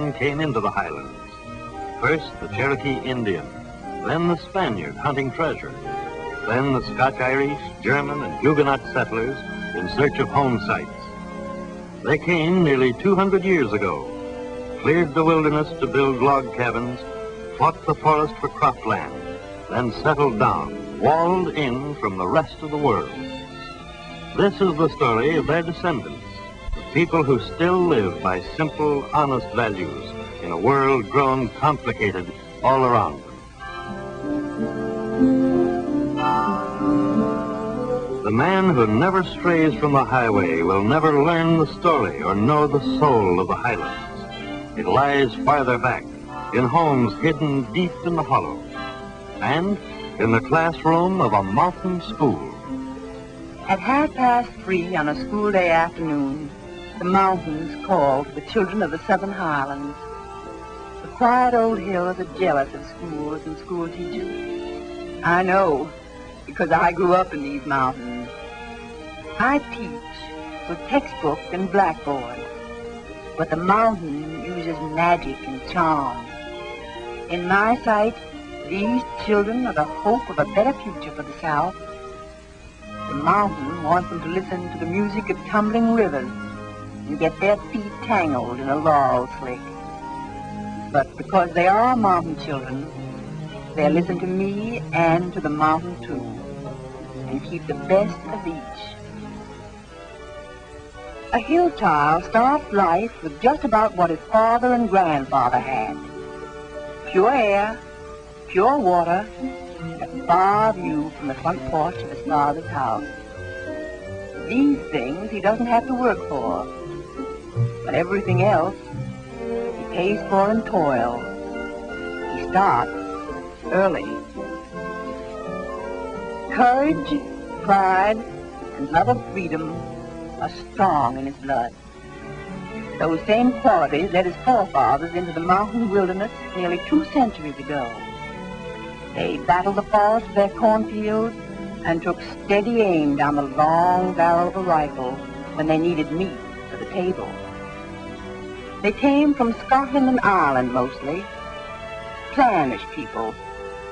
men came into the highlands. First, the Cherokee Indian, then the Spaniard hunting treasure, then the Scotch-Irish, German, and Huguenot settlers in search of home sites. They came nearly 200 years ago, cleared the wilderness to build log cabins, fought the forest for cropland, then settled down, walled in from the rest of the world. This is the story of their descendants, the people who still live by simple, honest values in a world grown complicated all around them. The man who never strays from the highway will never learn the story or know the soul of the highlands. It lies farther back, in homes hidden deep in the hollow, and in the classroom of a mountain school. At 3:30 on a school day afternoon, the mountains called the children of the Southern Highlands. The quiet old hills are jealous of schools and school teachers. I know, because I grew up in these mountains. I teach with textbook and blackboard, but the mountain uses magic and charm. In my sight, these children are the hope of a better future for the South. The mountain wants them to listen to the music of tumbling rivers and get their feet tangled in a laurel slick. But because they are mountain children, they'll listen to me and to the mountain too, and keep the best of each. A hill child starts life with just about what his father and grandfather had. Pure air, pure water, and a far view from the front porch of his father's house. These things he doesn't have to work for, but everything else he pays for in toil. He starts early. Courage, pride, and love of freedom are strong in his blood. Those same qualities led his forefathers into the mountain wilderness nearly 2 centuries ago. They battled the forest of their cornfields and took steady aim down the long barrel of a rifle when they needed meat for the table. They came from Scotland and Ireland mostly, clannish people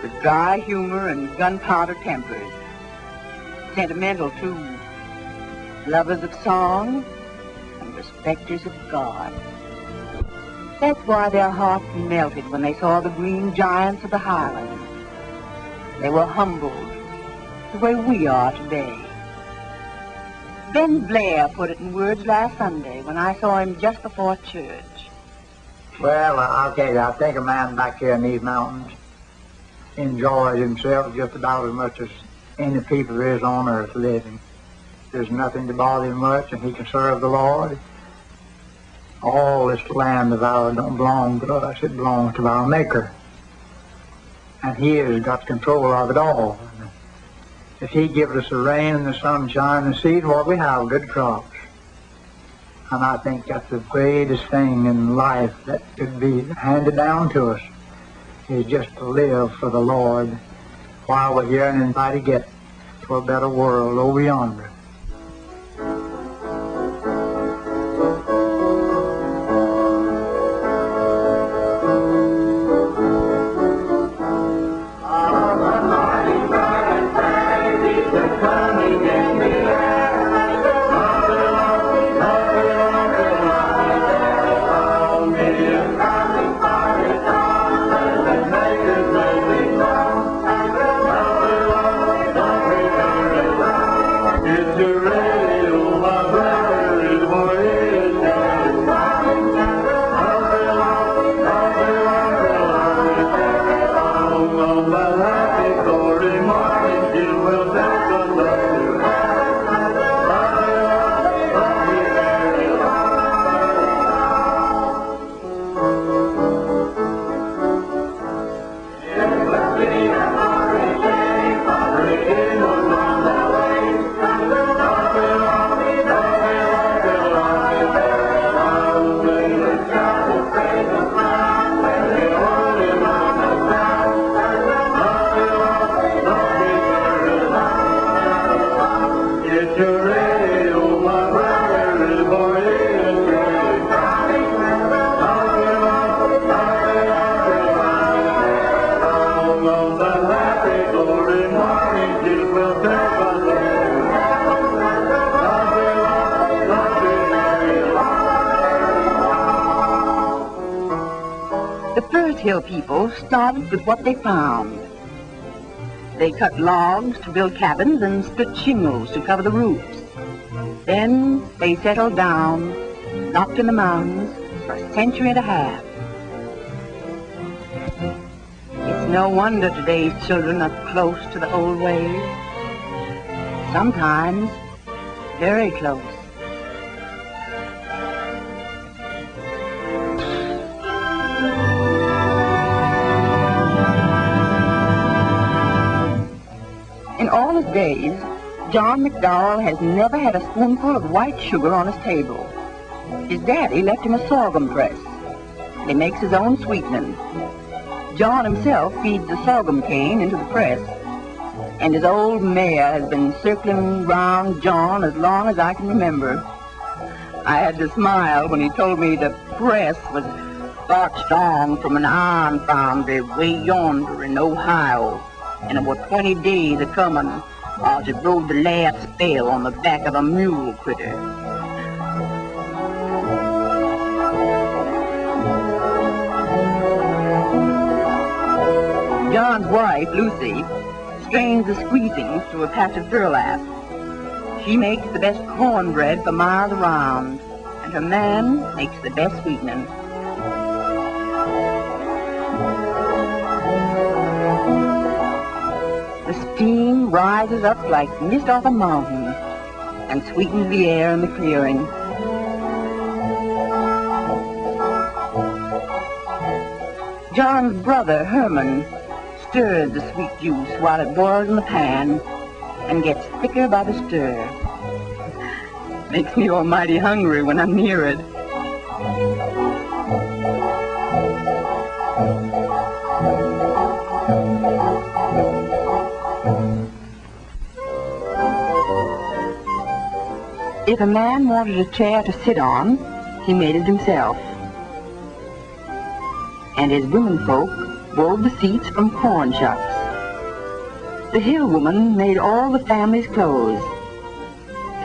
with dry humor and gunpowder tempers. Sentimental, too. Lovers of song and respecters of God. That's why their hearts melted when they saw the green giants of the highlands. They were humbled the way we are today. Ben Blair put it in words last Sunday when I saw him just before church. Well, I'll tell you, I think a man back here in these mountains enjoys himself just about as much as any people there is on earth living. There's nothing to bother him much, and he can serve the Lord. All this land of ours don't belong to us, it belongs to our Maker. And he has got control of it all. If he gives us the rain and the sunshine and the seed, well, we have good crops. And I think that's the greatest thing in life that could be handed down to us, is just to live for the Lord while we're here and try to get to a better world over yonder. Yeah. hill people started with what they found. They cut logs to build cabins and split shingles to cover the roofs. Then they settled down, locked in the mountains, for a century and a half. It's no wonder today's children are close to the old ways. Sometimes very close. In all his days, John McDowell has never had a spoonful of white sugar on his table. His daddy left him a sorghum press. He makes his own sweetening. John himself feeds the sorghum cane into the press, and his old mare has been circling round John as long as I can remember. I had to smile when he told me the press was starched on from an iron foundry way yonder in Ohio, and it was 20 days a coming while she rode the last spell on the back of a mule critter. John's wife, Lucy, strains the squeezings through a patch of burlap. She makes the best cornbread for miles around, and her man makes the best sweetening. The steam rises up like mist off a mountain and sweetens the air in the clearing. John's brother, Herman, stirs the sweet juice while it boils in the pan and gets thicker by the stir. Makes me almighty hungry when I'm near it. If a man wanted a chair to sit on, he made it himself. And his womenfolk wove the seats from corn shucks. The hill woman made all the family's clothes.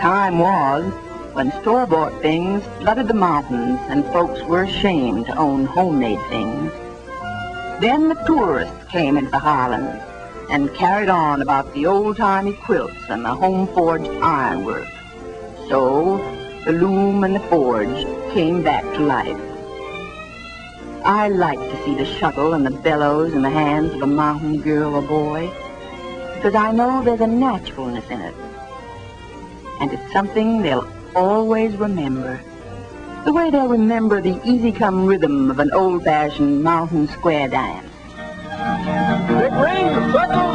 Time was when store-bought things flooded the mountains and folks were ashamed to own homemade things. Then the tourists came into the highlands and carried on about the old-timey quilts and the home-forged ironwork. So the loom and the forge came back to life. I like to see the shuttle and the bellows in the hands of a mountain girl or boy, because I know there's a naturalness in it. And it's something they'll always remember, the way they'll remember the easy-come rhythm of an old-fashioned mountain square dance. Big ring, circle